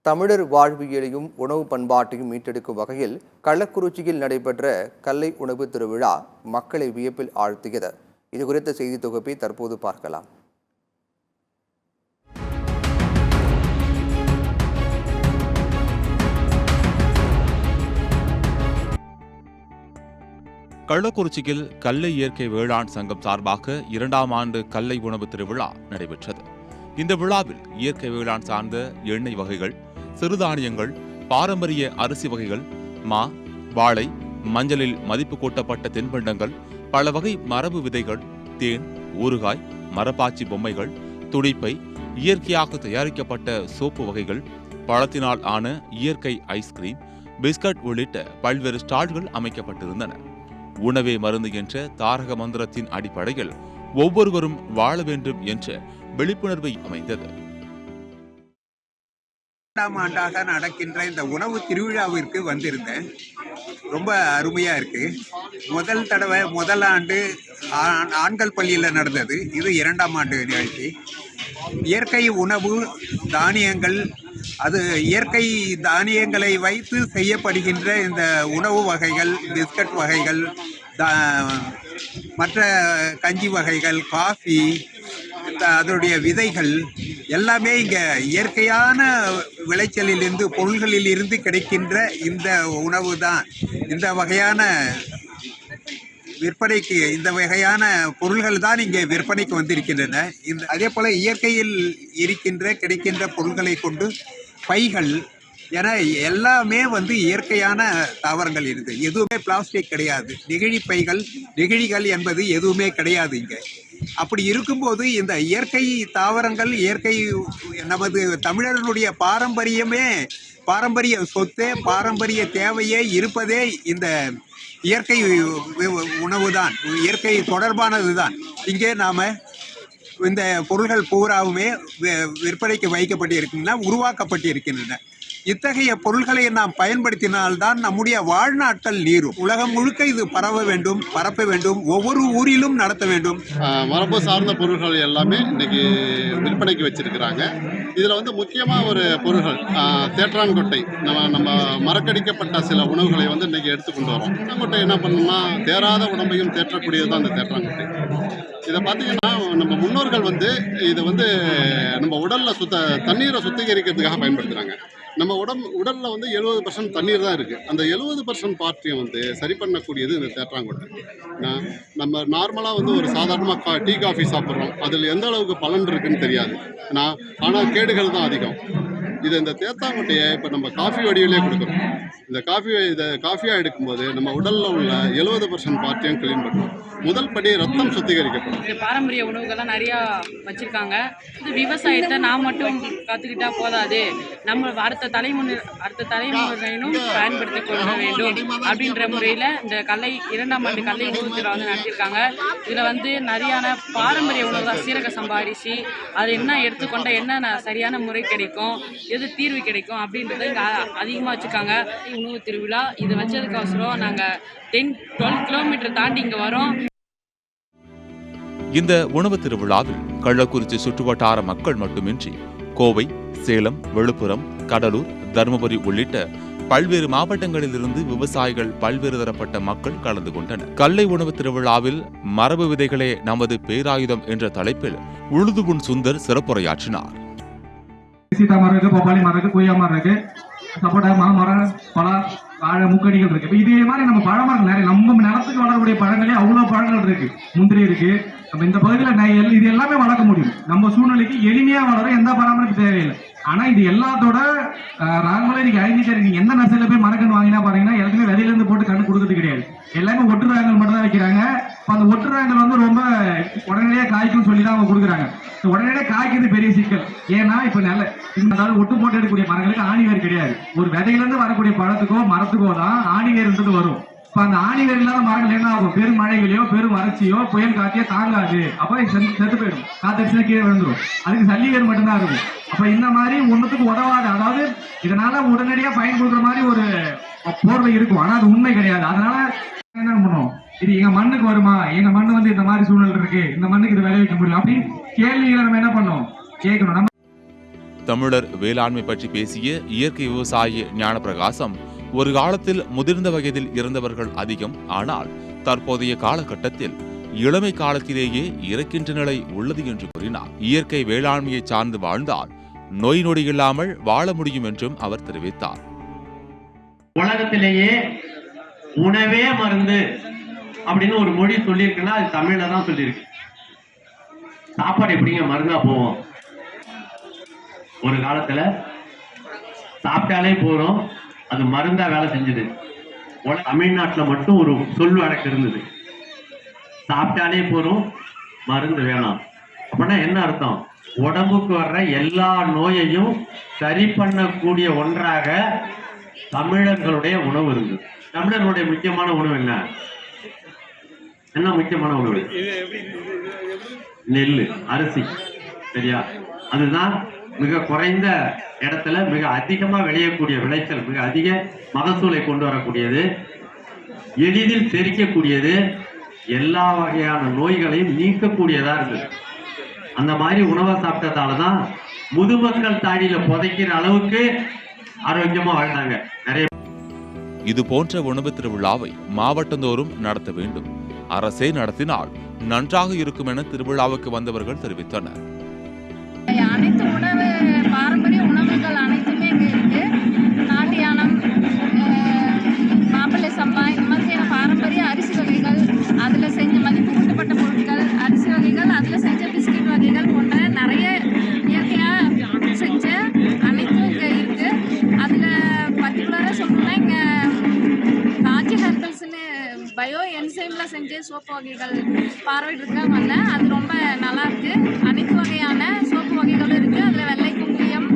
தமிழர் வாழ்வியலையும் உணவு பண்பாட்டையும் மீட்டெடுக்கும் வகையில் கள்ளக்குறிச்சியில் நடைபெற்ற கல்லை உணவு திருவிழா மக்களை வியப்பில் ஆழ்த்தியது. இது குறித்த செய்தி தொகுப்பை தற்போது பார்க்கலாம். கள்ளக்குறிச்சியில் கல்லை இயற்கை வேளாண் சங்கம் சார்பாக 2ஆம் ஆண்டு கல்லை உணவு திருவிழா நடைபெற்றது. இந்த விழாவில் இயற்கை வேளாண் சார்ந்த எண்ணெய் வகைகள், சிறுதானியங்கள், பாரம்பரிய அரிசி வகைகள், மா, வாழை, மஞ்சளில் மதிப்பு கூட்டப்பட்ட தின்பண்டங்கள், பல வகை மரபு விதைகள், தேன், ஊறுகாய், மரப்பாச்சி பொம்மைகள், துடிப்பை, இயற்கையாக தயாரிக்கப்பட்ட சோப்பு வகைகள், பழத்தினால் ஆன இயற்கை ஐஸ்கிரீம், பிஸ்கட் உள்ளிட்ட பல்வேறு ஸ்டால்கள் அமைக்கப்பட்டிருந்தன. உணவே மருந்து என்ற தாரக மந்திரத்தின் அடிப்படையில் ஒவ்வொருவரும் வாழ வேண்டும் என்ற விழிப்புணர்வை அமைந்தது. 2ஆம் ஆண்டாக நடக்கின்ற இந்த உணவு திருவிழாவிற்கு வந்திருந்தேன். ரொம்ப அருமையா இருக்கு. முதல் ஆண்டு ஆண்கள் பள்ளியில் நடந்தது. இது 2ஆம் ஆண்டு நிகழ்ச்சி. இயற்கை உணவு தானியங்கள், அது இயற்கை தானியங்களை வைத்து செய்யப்படுகின்ற இந்த உணவு வகைகள், பிஸ்கட் வகைகள், மற்ற கஞ்சி வகைகள், காஃபி, அதனுடைய விதைகள் எல்லாமே இங்கே இயற்கையான விளைச்சலிலிருந்து பொருள்களில் இருந்து கிடைக்கின்ற இந்த உணவு தான். இந்த வகையான விற்பனைக்கு இந்த வகையான பொருள்கள் தான் இங்கே விற்பனைக்கு வந்திருக்கின்றன. அதே போல இயற்கையில் கிடைக்கின்ற பொருள்களை கொண்டு பைகள் என எல்லாமே இயற்கையான தாவரங்கள் இருக்குது. எதுவுமே பிளாஸ்டிக் கிடையாது. நெகிழிகள் என்பது எதுவுமே கிடையாது இங்கே. அப்படி இருக்கும்போது இந்த இயற்கை தாவரங்கள், இயற்கை நமது தமிழர்களுடைய பாரம்பரிய சொத்தே, பாரம்பரிய தேவையே இருப்பதே இந்த இயற்கை உணவு தான், இயற்கை தொடர்பானது தான். இங்கே நாம இந்த பொருள்கள் பூராவுமே விற்பனைக்கு வைக்கப்பட்டிருக்கின்றன, உருவாக்கப்பட்டிருக்கின்றன. இத்தகைய பொருள்களை நாம் பயன்படுத்தினால்தான் நம்முடைய வாழ்நாட்கள் நீரும். உலகம் முழுக்க இது பரப்ப வேண்டும், ஒவ்வொரு ஊரிலும் நடத்த வேண்டும். மரபு சார்ந்த பொருள்கள் எல்லாமே இன்னைக்கு விற்பனைக்கு வச்சிருக்கிறாங்க. இதில் முக்கியமாக ஒரு பொருள்கள் தேற்றாங்கொட்டை, நம்ம மரக்கடிக்கப்பட்ட சில உணவுகளை இன்னைக்கு எடுத்துக்கொண்டு வரோம். தேற்றாங்கொட்டை என்ன பண்ணணும்னா தேராத உடம்பையும் தேற்றக்கூடியது தான் இந்த தேற்றாங்கொட்டை. இதை பார்த்தீங்கன்னா நம்ம முன்னோர்கள் இதை நம்ம உடலில் தண்ணீரை சுத்திகரிக்கிறதுக்காக பயன்படுத்துகிறாங்க. நம்ம உடலில் 70% தண்ணீர் தான் இருக்குது. அந்த 70% பார்ட்டியும் சரி பண்ணக்கூடியது இந்த தேற்றாங்கொட்டை. நம்ம நார்மலாக ஒரு சாதாரணமாக டீ காஃபி சாப்பிட்றோம், அதில் எந்த அளவுக்கு பலன் இருக்குன்னு தெரியாது. ஆனால் கேடுகள் தான் அதிகம். இந்த தேத்தாங்கொட்டையை இப்போ நம்ம காஃபி வடிவிலே கொடுக்குறோம். இந்த காஃபியாக எடுக்கும்போது நம்ம உடலில் உள்ள 70% பார்ட்டியும் கிளீன் பண்ணுறோம். முதல் படி ரத்தம் சுத்திகரிக்கப்படும். இந்த பாரம்பரிய உணவுகள்லாம் நிறையா வச்சுருக்காங்க. இந்த விவசாயத்தை நான் மட்டும் கற்றுக்கிட்டா போதாது, நம்ம அடுத்த தலைமுறையினும் பயன்படுத்தி கொள்ள வேண்டும் அப்படின்ற முறையில் இந்த 2ஆம் ஆண்டு கல்லை உணவு திருவிழா நடத்தியிருக்காங்க. இதில் நிறையான பாரம்பரிய உணவு தான். சீரக சம்பா அரிசி, அது என்ன எடுத்துக்கொண்ட என்ன சரியான முறை கிடைக்கும், எது தீர்வு கிடைக்கும் அப்படின்றத இங்கே அதிகமாக வச்சுருக்காங்க. உணவு திருவிழா இது வச்சதுக்கோசரம் நாங்கள் 10-12 கிலோமீட்டர் தாண்டி இங்கே வரோம். இந்த உணவு திருவிழாவில் கள்ளக்குறிச்சி சுற்றுவட்டார மக்கள் மட்டுமின்றி கோவை, சேலம், விழுப்புரம், கடலூர், தருமபுரி உள்ளிட்ட பல்வேறு மாவட்டங்களிலிருந்து விவசாயிகள், பல்வேறு தரப்பட்ட மக்கள் கலந்து கொண்டனர். கல்லை உணவு திருவிழாவில் மரபு விதைகளே நமது பேராயுதம் என்ற தலைப்பில் உழுதுபுன் சுந்தர் சிறப்புரையாற்றினார். சீதா மரம் இருக்கு, பப்பாளி மரம் இருக்கு, கொய்யா மரம் இருக்கு, சப்போட்டா, மாமரம், பலா, வாழை, முக்கடிகள் இருக்கு. இதே மாதிரி நம்ம பழமரம் நிறைய நம்ம நிலத்துக்கு வளரக்கூடிய பழங்களே அவ்வளவு பழங்கள் இருக்கு. முந்திரி இருக்கு. நம்ம இந்த பகுதியில் இது எல்லாமே வளர்க்க முடியும். நம்ம சூழ்நிலைக்கு எளிமையா வளர எந்த பராமரிப்பு தேவையில்லை. ஆனா இது எல்லாத்தோட நாங்களே இன்னைக்கு அழிஞ்சிட்டே இருக்கு. எந்த நர்சரியில போய் மரக்கன்று வாங்கினா பாத்தீங்கன்னா எல்லாத்தையுமே வெளியில இருந்து போட்டு கண்ணு கொடுக்கறது கிடையாது. எல்லாமே ஒட்டு ரகங்கள் மட்டும் தான் வைக்கிறாங்க. அந்த ஒட்டு ரகங்கள் ரொம்ப உடனடியாக காய்க்கும் சொல்லி தான் அவங்க கொடுக்குறாங்க. உடனடியாக காய்க்கிறது பெரிய சிக்கல். ஏன்னா இப்ப அதாவது ஒட்டு போட்டு எடுக்கக்கூடிய மரங்களுக்கு ஆணி வேர் கிடையாது. ஒரு விதையிலிருந்து வரக்கூடிய பழத்துக்கோ மரத்துக்கோ தான் ஆணி வேர்ன்றது வரும். இப்ப அந்த ஆணி வேர் இல்லாத மரங்கள் என்ன ஆகும்? பெரும் மழைகளையோ பெரும் வறட்சியோ புயல் காத்தியோ தாங்காது. அப்ப செத்து போயிடும். காத்தடிச்சுனா கீழே விழுந்துடும். அதுக்கு சல்லி வேர் மட்டும்தான் இருக்கும். அப்ப இந்த மாதிரி ஒன்றுத்துக்கு உதவாது. அதாவது இதனால உடனடியா பயன் கொடுக்குற மாதிரி ஒரு போர்வை இருக்கும். ஆனா அது உண்மை கிடையாது. அதனால என்ன பண்ணுவோம், இது எங்க மண்ணுக்கு வருமா, எங்க மண்ணு இந்த மாதிரி சூழ்நிலை இருக்கு, இந்த மண்ணுக்கு இது விளைவிக்க முடியும் அப்படின்னு கேள்விகளை நம்ம என்ன பண்ணோம், கேட்கணும். தமிழர் வேளாண்மை பற்றி பேசிய இயற்கை விவசாயி ஞானப்பிரகாசம், ஒரு காலத்தில் முதிர்ந்த வயதில் இருந்தவர்கள் அதிகம், ஆனால் தற்போதைய காலகட்டத்தில் இளமை காலத்திலேயே இறக்கின்ற நிலை உள்ளது என்று கூறினார். இயற்கை வேளாண்மையை சார்ந்து வாழ்ந்தால் நோய் நொடி இல்லாமல் வாழ முடியும் என்றும் அவர் தெரிவித்தார். உலகத்திலேயே உணவே மருந்து அப்படின்னு ஒரு மொழி சொல்லியிருக்குன்னா அது தமிழ்ல தான் சொல்லியிருக்கு. சாப்பாடு எப்படிங்க மருந்தா போவோம்? ஒரு காலத்துல சாப்பிட்டாலே போறோம், அது மருந்தா வேலை செஞ்சது. தமிழ்நாட்டில் மட்டும் ஒரு சொல் வழக்கு இருந்தது, சாப்பிட்டாலே போறோம் மருந்து வேணாம். அப்படின்னா என்ன அர்த்தம்? உடம்புக்கு வர்ற எல்லா நோயையும் சரி பண்ணக்கூடிய ஒன்றாக தமிழர்களுடைய உணவு இருக்கு. தமிழர்களுடைய முக்கியமான உணவு என்ன முக்கியமான உணவு? நெல், அரிசி. சரியா? அதுதான் மிக குறைந்த இடத்துல மிக அதிகமா விளையக்கூடிய விளைச்சல், மிக அதிக மகசூலை கொண்டு வரக்கூடியது, எளிதில் செரிக்கக்கூடியது, எல்லா வகையான நோய்களையும் நீக்கக்கூடியதா இருக்கு. அந்த மாதிரி உணவை சாப்பிட்டதாலதான் முதுமக்கள் தாடியில புதைக்கிற அளவுக்கு ஆரோக்கியமா வாழ்ந்தாங்க. நிறைய இது போன்ற உணவு திருவிழாவை மாவட்டந்தோறும் நடத்த வேண்டும். அரசே நடத்தினால் நன்றாக இருக்கும் என திருவிழாவுக்கு வந்தவர்கள் தெரிவித்தனர். அனைத்து உணவு பாரம்பரிய உணவுகள் அனைத்துமே இங்கே இருக்கு. நாட்டு யானம், மாப்பிள்ளை சம்பா, இந்த மாதிரியான பாரம்பரிய அரிசி வகைகள், அதில் செஞ்ச மதிப்பு கூட்டப்பட்ட பொருட்கள், அரிசி வகைகள், அதில் செஞ்ச பிஸ்கட் வகைகள் போன்ற நிறைய இயற்கையாக செஞ்ச அனைத்தும் இங்கே இருக்கு. அதில் பர்டிகுலராக சொல்லணும்னா இங்கே ராஜி ஹெர்பல்ஸ்ன்னு பயோ என்சைமில் செஞ்ச சோப்பு வகைகள் பார்வையிட்டிருக்காங்க. வந்தேன், அது ரொம்ப நல்லா இருக்கு. அனைத்து வகையான சோப்பு வகைகளும் இருக்கு. அதில் வெள்ளை குங்குளியம்,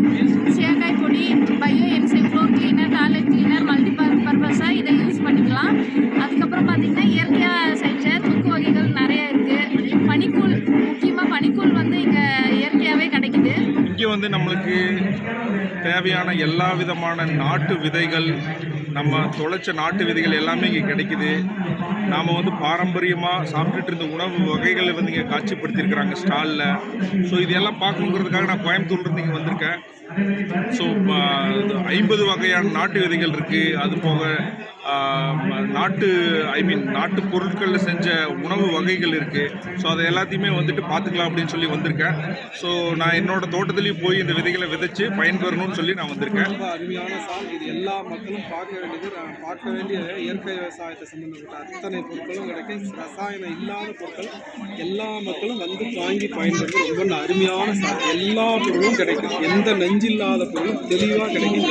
சேங்காய் பொடி, bio enzyme, floor cleaner, toilet cleaner, multi பர்பஸாக இதை யூஸ் பண்ணிக்கலாம். அதுக்கப்புறம் பார்த்தீங்கன்னா இயற்கையாக செஞ்ச தொக்கு வகைகள் நிறைய இருக்கு. பனிக்கூழ், முக்கியமாக பனிக்கூழ் வந்து இங்கே இயற்கையாகவே கிடைக்குது. இங்கே வந்து நம்மளுக்கு தேவையான எல்லா விதமான நாட்டு விதைகள், நம்ம தொலைச்ச நாட்டு விதைகள் எல்லாமே இங்கே கிடைக்குது. நாம் வந்து பாரம்பரியமாக சாப்பிட்டுட்டு இருந்த உணவு வகைகளை வந்து இங்கே காட்சிப்படுத்தியிருக்கிறாங்க ஸ்டாலில். ஸோ இதெல்லாம் பார்க்கணுங்கிறதுக்காக நான் கோயம்புத்தூர்லேருந்து இங்கே வந்திருக்கேன். ஸோ 50 வகையான நாட்டு விதைகள் இருக்குது. அது போக நாட்டு பொருட்களில் செஞ்ச உணவு வகைகள் இருக்குது. ஸோ அதை எல்லாத்தையுமே வந்துட்டு பார்த்துக்கலாம் அப்படின்னு சொல்லி வந்திருக்கேன். ஸோ நான் என்னோடய தோட்டத்துலேயும் போய் இந்த விதைகளை விதைச்சு பயன்பெறணும்னு சொல்லி நான் வந்திருக்கேன். ரொம்ப அருமையான சால். இது எல்லா மக்களும் பார்க்க வேண்டியது. பார்க்க வேண்டிய இயற்கை விவசாயத்தை சம்மந்தப்பட்ட அத்தனை பொருட்களும் கிடைக்கும். ரசாயனம் இல்லாத பொருட்கள் எல்லா மக்களும் வந்து வாங்கி பயன்படுறது ரொம்ப அருமையான சால். எல்லா பொருளும் கிடைக்கும், எந்த நஞ்சில்லாத பொருளும் தெளிவாக கிடைக்கும்.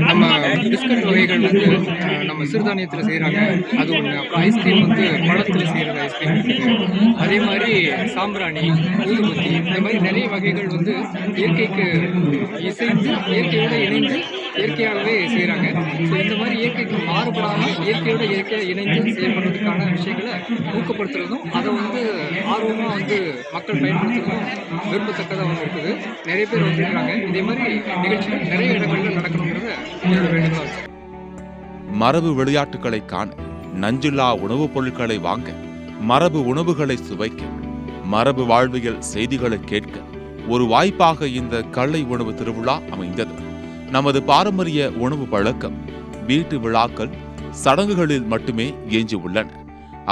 நம்ம பிஸ்கட் வகைகள் வந்து நம்ம சிறுதானியத்தில் செய்கிறாங்க, அது ஒன்று. அப்புறம் ஐஸ்கிரீம் வந்து பழத்தில் செய்கிறது ஐஸ்கிரீம். அதே மாதிரி சாம்பிராணி, ஊதுபத்தி, இந்த மாதிரி நிறைய வகைகள் வந்து இயற்கைக்கு இசைந்து இயற்கையோடு இணைந்து இயற்கையாகவே செய்கிறாங்க. ஸோ இந்த மாதிரி இயற்கைக்கு மாறுபடாமல் இயற்கையோட இயற்கையாக இணைந்து செயல்படுறதுக்கான விஷயங்களை ஊக்கப்படுத்துறதும், அதை வந்து ஆர்வமாக வந்து மக்கள் பயன்படுத்துறதும் விரும்பத்தக்கதாக வந்து இருக்குது. நிறைய பேர் வந்துருக்காங்க. இதே மாதிரி நிகழ்ச்சிகள் நிறைய இடங்களில் நடக்கணுங்கிறத என்னோட வேண்டுகோள். மரபு விளையாட்டுகளை காண, நஞ்சில்லா உணவுப் பொருட்களை வாங்க, மரபு உணவுகளை சுவைக்க, மரபு வாழ்வியல் செய்திகளை கேட்க ஒரு வாய்ப்பாக இந்த கல்லை உணவு திருவிழா அமைந்தது. நமது பாரம்பரிய உணவு பழக்கம் வீட்டு விழாக்கள், சடங்குகளில் மட்டுமே எஞ்சி உள்ளன.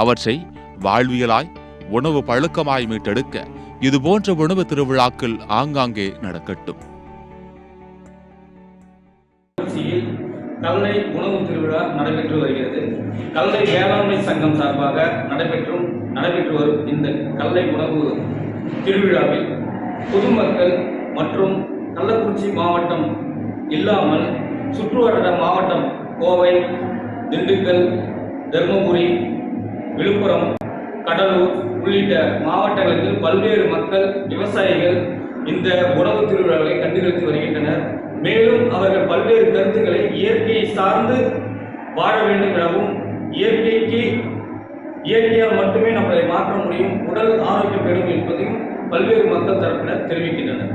அவற்றை வாழ்வியலாய், உணவு பழக்கமாய் மீட்டெடுக்க இதுபோன்ற உணவு திருவிழாக்கள் ஆங்காங்கே நடக்கட்டும். கல்லை உணவு திருவிழா நடைபெற்று வருகிறது. கல்லை வேளாண்மை சங்கம் சார்பாக நடைபெற்று வரும் இந்த கல்லை உணவு திருவிழாவில் பொதுமக்கள் மற்றும் கள்ளக்குறிச்சி மாவட்டம் இல்லாமல் சுற்றுவட்டார மாவட்டம் கோவை, திண்டுக்கல், தருமபுரி, விழுப்புரம், கடலூர் உள்ளிட்ட மாவட்டங்களுக்கு பல்வேறு மக்கள், விவசாயிகள் இந்த உணவு திருவிழாவை கண்டுகளித்து வருகின்றனர். மேலும் அவர்கள் பல்வேறு கருத்துக்களை இயற்கையை சார்ந்து வாழ வேண்டும் எனவும், இயற்கையால் மட்டுமே நம்மளை மாற்ற முடியும், உடல் ஆரோக்கியம் பெறும் என்பதையும் பல்வேறு மக்கள் தரப்பினர் தெரிவிக்கின்றனர்.